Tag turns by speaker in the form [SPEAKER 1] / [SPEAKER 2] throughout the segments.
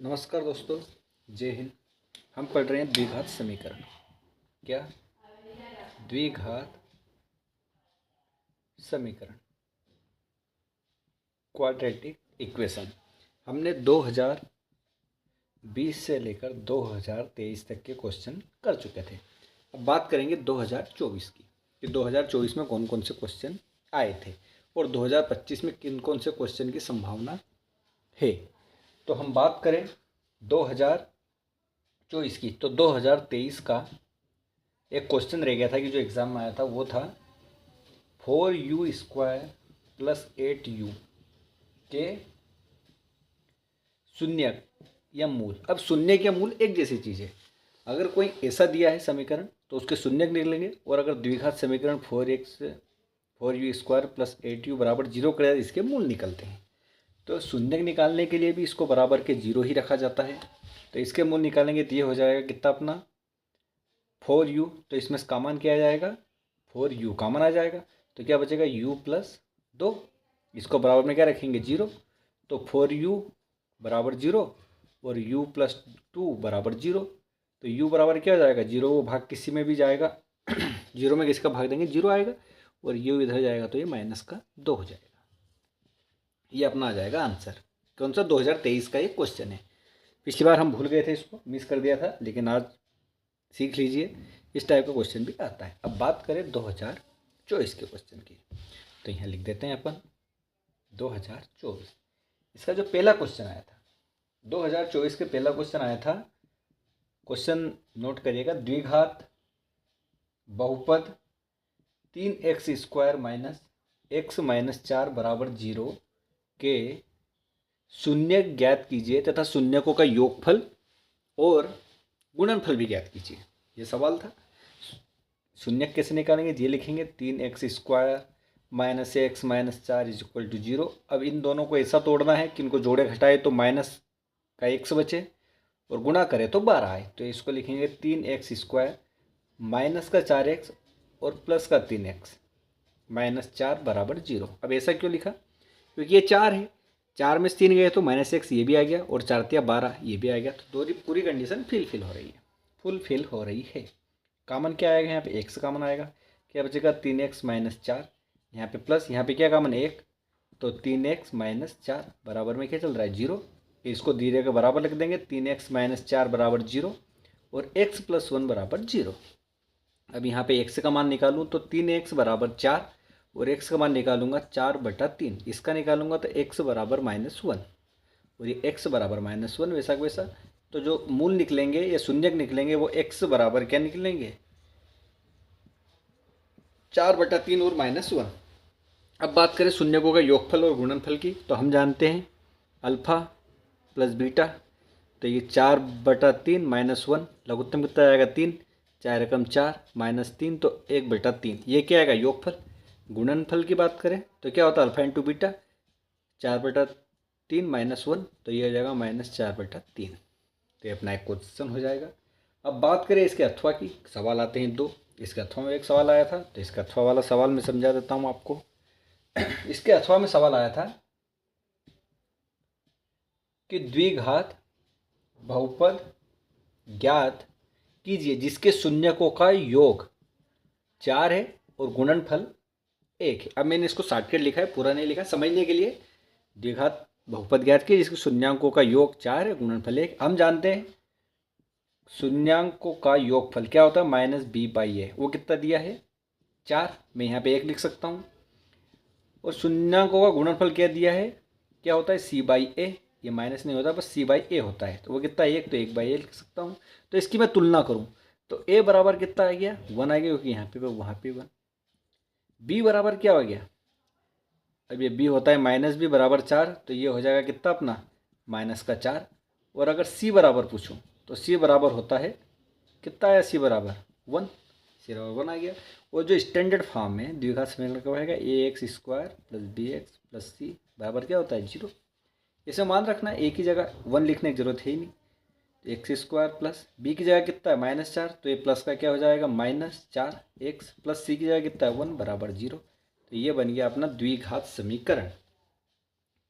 [SPEAKER 1] नमस्कार दोस्तों, जय हिंद। हम पढ़ रहे हैं द्विघात समीकरण। क्या? द्विघात समीकरण, क्वाड्रेटिक इक्वेशन। हमने 2020 से लेकर 2023 तक के क्वेश्चन कर चुके थे। अब बात करेंगे 2024 की कि 2024 में कौन कौन से क्वेश्चन आए थे और 2025 में किन कौन से क्वेश्चन की संभावना है। तो हम बात करें 2024 की, तो 2023 का एक क्वेश्चन रह गया था कि जो एग्ज़ाम में आया था वो था 4u² + 8u के शून्यक या मूल। अब शून्यक या मूल एक जैसी चीज़ है। अगर कोई ऐसा दिया है समीकरण तो उसके शून्यक निकलेंगे, और अगर द्विघात समीकरण 4u² + 8u = 0 करें इसके मूल निकलते हैं। तो शून्यक निकालने के लिए भी इसको बराबर के 0 ही रखा जाता है। तो इसके मूल निकालेंगे तो ये हो जाएगा कितना अपना 4u। तो इसमें कॉमन क्या आ जाएगा? 4u कॉमन आ जाएगा। तो क्या बचेगा? u + 2। इसको बराबर में क्या रखेंगे? 0। तो 4u = 0 और u + 2 = 0। तो u बराबर क्या हो जाएगा? 0। वो भाग किसी में भी जाएगा 0 में किसका भाग देंगे? 0 आएगा, और u इधर जाएगा तो ये -2 हो जाएगा। ये अपना आ जाएगा आंसर। कौन सा? 2023 का ये क्वेश्चन है। पिछली बार हम भूल गए थे, इसको मिस कर दिया था, लेकिन आज सीख लीजिए, इस टाइप का क्वेश्चन भी आता है। अब बात करें 2024 के क्वेश्चन की, तो यहाँ लिख देते हैं अपन 2024। इसका जो पहला क्वेश्चन आया था 2024 के पहला क्वेश्चन आया था, क्वेश्चन नोट करिएगा, द्विघात बहुपद 3x² - x - 4 = 0 के शून्यक ज्ञात कीजिए तथा शून्यकों का योगफल और गुणनफल भी ज्ञात कीजिए। ये सवाल था। शून्यक कैसे निकालेंगे? ये लिखेंगे 3x² - x - 4 = 0। अब इन दोनों को ऐसा तोड़ना है कि इनको जोड़े घटाए तो माइनस का x बचे और गुणा करें तो 12 आए। तो इसको लिखेंगे 3x² - 4x और +3x - 4 = 0। अब ऐसा क्यों लिखा? क्योंकि ये 4 है, 4 में से 3 गए तो -x ये भी आ गया, और 4 × 12 ये भी आ गया। तो पूरी कंडीशन फुलफिल हो रही है। कॉमन क्या आएगा? यहाँ पे x कॉमन आएगा। क्या बचेगा? 3x - 4। यहाँ पे प्लस, यहाँ पे क्या कॉमन? 1। तो 3x - 4 बराबर में क्या चल रहा है? 0। इसको धीरे के बराबर लिख देंगे, 3x - 4 = 0 और x + 1 = 0। अब यहाँ पे x का मान निकालूँ तो 3x = 4 और x का मान निकालूंगा 4/3। इसका निकालूंगा तो x = -1 और ये x = -1 वैसा वैसा। तो जो मूल निकलेंगे या शून्यक निकलेंगे वो x बराबर क्या निकलेंगे? 4/3 और -1। अब बात करें शून्यकों का योगफल और गुणनफल की, तो हम जानते हैं अल्फा + बीटा। तो ये 4/3 -1 लघुत्तम कितना आएगा? 3। 4 एकम 4 -3 तो 1/3। ये क्या आएगा? योगफल। गुणनफल की बात करें तो क्या होता है? Alpha × beta. 4/3 -1 तो ये हो जाएगा -4/3। तो ये अपना एक क्वेश्चन हो जाएगा। अब बात करें इसके अथवा की, सवाल आते हैं 2। इसके अथवा में एक सवाल आया था, तो इसका अथवा वाला सवाल मैं समझा देता हूँ आपको। इसके अथवा में सवाल आया था कि द्विघात बहुपद ज्ञात कीजिए जिसके शून्यकों का योग 4 है और गुणनफल 1 है। अब मैंने इसको शॉर्टकट लिखा है, पूरा नहीं लिखा, समझने के लिए। द्विघात बहुपद ज्ञात कीजिए जिसके शून्यकों का योग 4 है, गुणनफल 1। हम जानते हैं शून्यकों का योगफल क्या होता है? -b/a। वो कितना दिया है? 4। मैं यहाँ पे 1 लिख सकता हूँ। और शून्यकों का गुणनफल क्या दिया है? क्या होता है? c/a। ये माइनस नहीं होता, बस c/a होता है। तो वो कितना? 1। तो 1/a लिख सकता हूँ। तो इसकी मैं तुलना करूँ तो a बराबर कितना आ गया? 1 आ गया, क्योंकि यहाँ पे वहाँ पे 1। b बराबर क्या हो गया? अब ये b होता है -b = 4, तो ये हो जाएगा कितना अपना? -4। और अगर c बराबर पूछूँ तो c बराबर होता है कितना आया? c बराबर 1। c बराबर 1 आ गया। और जो स्टैंडर्ड फॉर्म में द्विघात समीकरण का होगा ax² + bx + c बराबर क्या होता है? 0। इसे मान रखना है, a की जगह 1 लिखने की जरूरत है ही नहीं। x² + b की जगह कितना है? -4, तो ये प्लस का क्या हो जाएगा? -4x + c की जगह कितना है? 1 = 0। तो ये बन गया अपना द्विघात समीकरण।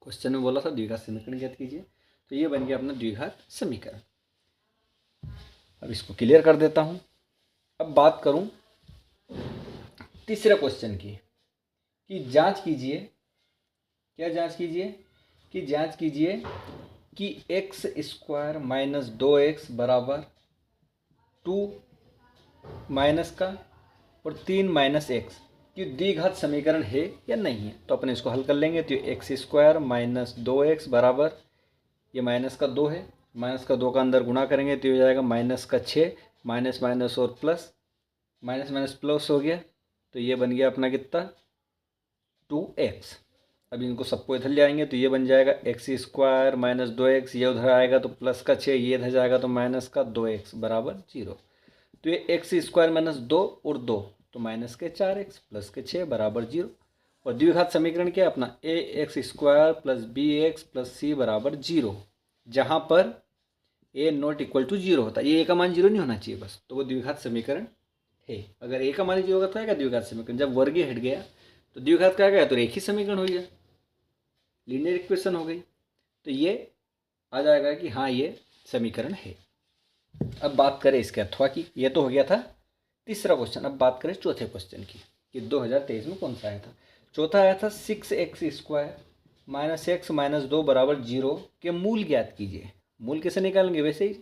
[SPEAKER 1] क्वेश्चन में बोला था द्विघात समीकरण ज्ञात कीजिए। तो ये बन गया अपना द्विघात समीकरण। अब इसको क्लियर कर देता हूँ। अब बात करूँ तीसरे क्वेश्चन की, कि जांच कीजिए, क्या जांच कीजिए, कि जांच कीजिए कि एक्स स्क्वायर माइनस 2x बराबर 2 माइनस का और 3 माइनस एक्स की द्विघात समीकरण है या नहीं है। तो अपने इसको हल कर लेंगे। तो एक्स स्क्वायर माइनस 2x बराबर, ये माइनस का 2 है, माइनस का 2 का अंदर गुणा करेंगे तो ये हो जाएगा माइनस का 6, माइनस माइनस और प्लस, माइनस माइनस प्लस हो गया, तो ये बन गया अपना कितना 2x। अब इनको सबको इधर ले आएंगे तो ये बन जाएगा एक्स स्क्वायर माइनस 2x, ये उधर आएगा तो प्लस का 6, ये इधर जाएगा तो माइनस का 2x बराबर 0। तो ये एक्स स्क्वायर माइनस 2 और 2 तो माइनस के 4x प्लस के 6 बराबर 0। और द्विघात समीकरण क्या है अपना, A x square plus B x plus C बराबर 0, जहाँ पर ए नॉट इक्वल टू 0 होता है। ये ए का मान 0 नहीं होना चाहिए बस, तो वो द्विघात समीकरण है। अगर ए का मान 0 होता है क्या द्विघात समीकरण, जब वर्गीय हट गया तो द्विघात क्या गया, तो रेखीय समीकरण हो गया, लीनियर इक्वेशन हो गई। तो ये आ जाएगा कि हाँ ये समीकरण है। अब बात करें इसके अथवा की, ये तो हो गया था तीसरा क्वेश्चन। अब बात करें चौथे क्वेश्चन की, कि 2023 में कौन सा आया था। चौथा आया था 6x square minus x minus 2 बराबर 0 के मूल ज्ञात कीजिए। मूल कैसे निकालेंगे, वैसे ही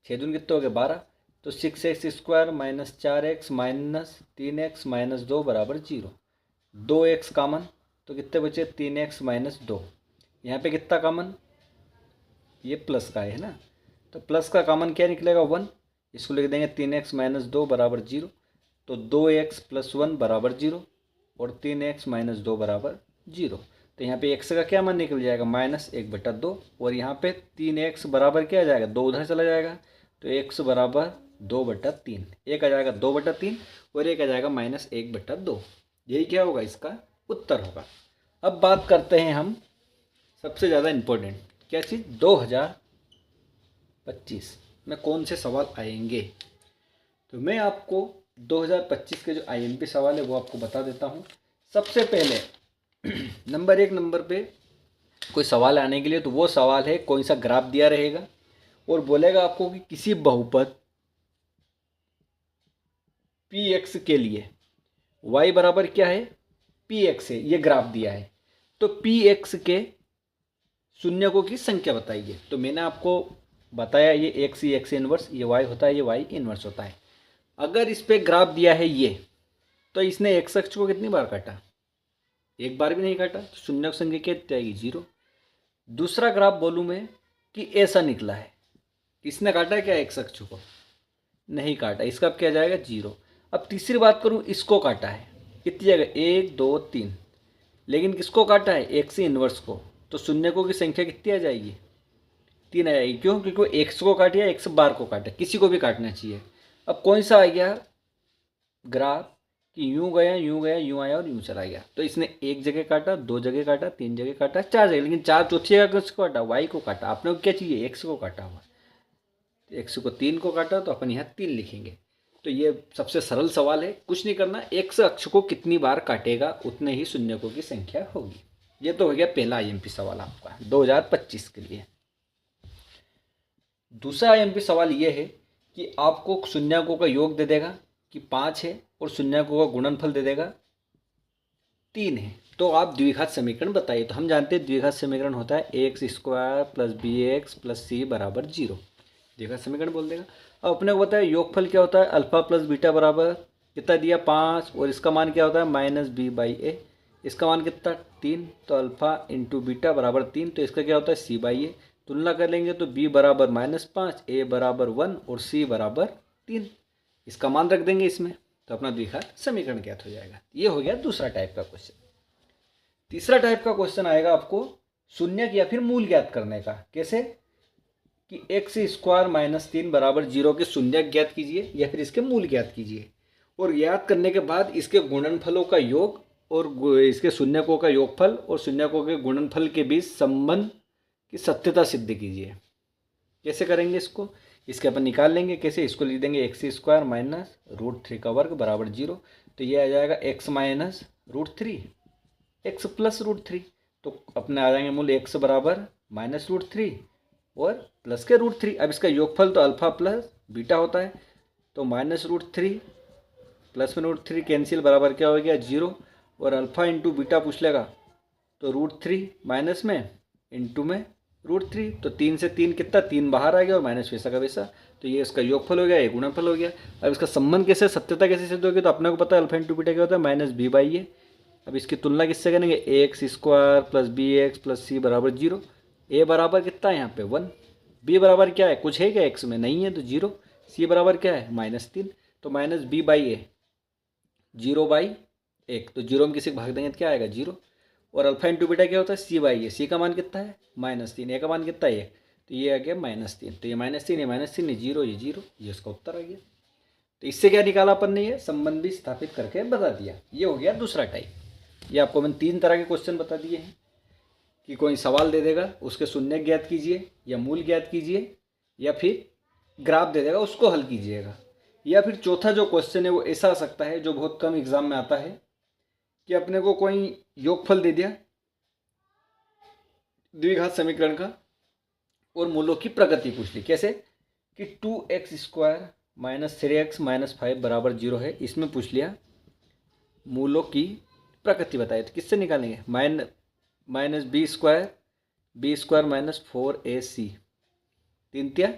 [SPEAKER 1] 6 दूनी कितने हो गए 12, तो 6x square minus 4x minus 3x minus 2 बराबर 0। 2x कॉमन तो कितने बचे 3x माइनस 2। यहाँ पे कितना कॉमन, ये प्लस का है ना, तो प्लस का कॉमन क्या निकलेगा 1, इसको लिख देंगे 3x माइनस 2 बराबर 0। तो 2x प्लस 1 बराबर 0 और 3x माइनस 2 बराबर 0। तो यहाँ पे x का क्या मान निकल जाएगा माइनस 1/2, और यहाँ पे 3x बराबर क्या आ जाएगा 2 उधर चला जाएगा, तो x बराबर 2/3, एक आ जाएगा 2/3 और एक आ जाएगा माइनस 1/2। यही क्या होगा, इसका उत्तर होगा। अब बात करते हैं हम सबसे ज़्यादा इम्पोर्टेंट क्या चीज़, 2025 में कौन से सवाल आएंगे। तो मैं आपको 2025 के जो आईएमपी सवाल है वो आपको बता देता हूँ। सबसे पहले नंबर 1 नंबर पे कोई सवाल आने के लिए, तो वो सवाल है कोई सा ग्राफ दिया रहेगा और बोलेगा आपको कि किसी बहुपद px के लिए y बराबर क्या है px है, ये ग्राफ दिया है, तो px के शून्यकों की संख्या बताइए। तो मैंने आपको बताया ये x ही x इनवर्स, ये y होता है, ये y इनवर्स होता है। अगर इस पे ग्राफ दिया है ये, तो इसने x अक्ष को कितनी बार काटा, एक बार भी नहीं काटा, तो शून्य की संख्या कितनी आएगी 0। दूसरा ग्राफ बोलूँ मैं कि ऐसा निकला है, इसने काटा क्या x अक्ष को, नहीं काटा, इसका अब क्या जाएगा 0। अब तीसरी बात करूँ, इसको काटा है, कितनी जगह 1 2 3, लेकिन किसको काटा है x इनवर्स को, तो शून्यकों की संख्या कितनी आ जाएगी 3 आ जाएगी। क्यों, क्योंकि x को काट या x बार को काटा, किसी को भी काटना चाहिए। अब कौन सा आ गया ग्राफ कि यूं गया यूं गया यूं आया और यूं चला गया, तो इसने एक जगह काटा, 2 जगह काटा, 3 जगह काटा, 4 जगह, लेकिन 4 चौथी जगह किसको काटा, y को काटा। आपने को क्या चाहिए x को काटा हुआ, x को 3 को काटा, तो अपन यहाँ 3 लिखेंगे। तो ये सबसे सरल सवाल है, कुछ नहीं करना, x अक्ष को कितनी बार काटेगा उतने ही शून्यकों की संख्या होगी। ये तो हो गया पहला आईएमपी सवाल आपका 2025 के लिए। दूसरा आईएमपी सवाल ये है कि आपको शून्यकों का योग दे देगा कि 5 है और शून्यकों का गुणनफल दे देगा 3 है, तो आप द्विघात समीकरण बताइए। तो हम जानते हैं द्विघात समीकरण होता है x square plus B x plus C बराबर 0, द्विघात समीकरण बोल देगा। अब अपने को पता है योगफल क्या होता है, अल्फा प्लस बीटा बराबर कितना दिया 5, और इसका मान क्या होता है माइनस बी बाई ए, इसका मान कितना 3, तो अल्फा इंटू बीटा बराबर 3, तो इसका क्या होता है सी बाई ए। तुलना कर लेंगे तो b बराबर -5, a बराबर 1 और c बराबर 3, इसका मान रख देंगे इसमें, तो अपना द्विघात समीकरण ज्ञात हो जाएगा। ये हो गया दूसरा टाइप का क्वेश्चन। तीसरा टाइप का क्वेश्चन आएगा आपको शून्यक या फिर मूल ज्ञात करने का। कैसे कि एक्स स्क्वायर माइनस 3 बराबर 0 के शून्यक ज्ञात कीजिए या फिर इसके मूल ज्ञात कीजिए, और ज्ञात करने के बाद इसके गुणनफलों का योग और इसके शून्यकों का योगफल और शून्यकों के गुणनफल के बीच संबंध की सत्यता सिद्ध कीजिए। कैसे करेंगे इसको, इसके अपन निकाल लेंगे। कैसे, इसको लिख देंगे एक्स स्क्वायर माइनस √3 का वर्ग बराबर 0, तो ये आ जाएगा x माइनस √3 x प्लस √3, तो अपने आ जाएंगे मूल x बराबर -√3 और प्लस के √3। अब इसका योगफल तो अल्फा प्लस बीटा होता है, तो -√3 प्लस में √3 कैंसिल बराबर क्या हो गया 0, और अल्फा इंटू बीटा पूछ लेगा तो √3 माइनस में इंटू में √3, तो 3 से 3 कितना 3 बाहर आ गया और माइनस वैसा का वैसा, तो ये इसका योगफल हो गया, ये गुणनफल हो गया। अब इसका संबंध कैसे सत्यता कैसे सिद्ध होगी, तो अपने को पता है अल्फा इंटू बीटा क्या होता है -b/a। अब इसकी तुलना किससे करेंगे ax² plus bx plus c बराबर 0। a बराबर कितना है यहाँ पे 1, b बराबर क्या है कुछ है क्या x में नहीं है तो 0, c बराबर क्या है -3, तो -b/a 0/1, तो 0 में किसी को भाग देंगे तो क्या आएगा 0। और अल्फा इंटू बीटा क्या होता है c/a, c का मान कितना है -3, a का मान कितना है 1, तो ये आ गया -3, तो ये -3 ये -3 ये 0 ये 0, ये इसका उत्तर आ गया। तो इससे क्या निकाला अपन ने, ये संबंध भी स्थापित करके बता दिया। ये हो गया दूसरा टाइप। ये आपको मैंने 3 तरह के क्वेश्चन बता दिए हैं कि कोई सवाल दे देगा उसके शून्य ज्ञात कीजिए, या मूल ज्ञात कीजिए, या फिर ग्राफ दे देगा उसको हल कीजिएगा, या फिर चौथा जो क्वेश्चन है वो ऐसा आ सकता है जो बहुत कम एग्जाम में आता है कि अपने को कोई योगफल दे दिया द्विघात समीकरण का और मूलों की प्रगति पूछ ली, कैसे कि 2x² - 3x - 5 बराबर 0 है, इसमें पूछ लिया मूलों की प्रकृति बताए, तो किससे निकालेंगे -b² b² - 4ac 3 तिया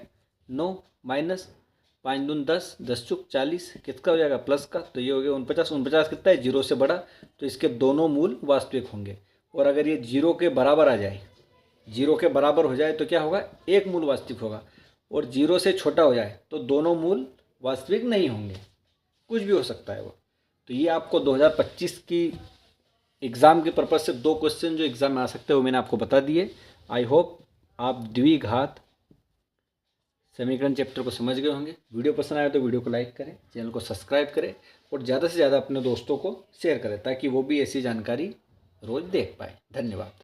[SPEAKER 1] 9 माइनस 5 दून 10 10 चुक 40, किसका हो जाएगा प्लस का, तो ये हो गया 49, 49 कितना है 0 से बड़ा, तो इसके दोनों मूल वास्तविक होंगे। और अगर ये 0 के बराबर आ जाए, 0 के बराबर हो जाए तो क्या होगा एक मूल वास्तविक होगा, और 0 से छोटा हो जाए तो दोनों मूल वास्तविक नहीं होंगे, कुछ भी हो सकता है वो। तो ये आपको 2025 की एग्ज़ाम के पर्पज़ से 2 क्वेश्चन जो एग्ज़ाम में आ सकते हैं वो मैंने आपको बता दिए। आई होप आप द्विघात समीकरण चैप्टर को समझ गए होंगे। वीडियो पसंद आए तो वीडियो को लाइक करें, चैनल को सब्सक्राइब करें और ज़्यादा से ज़्यादा अपने दोस्तों को शेयर करें ताकि वो भी ऐसी जानकारी रोज़ देख पाए। धन्यवाद।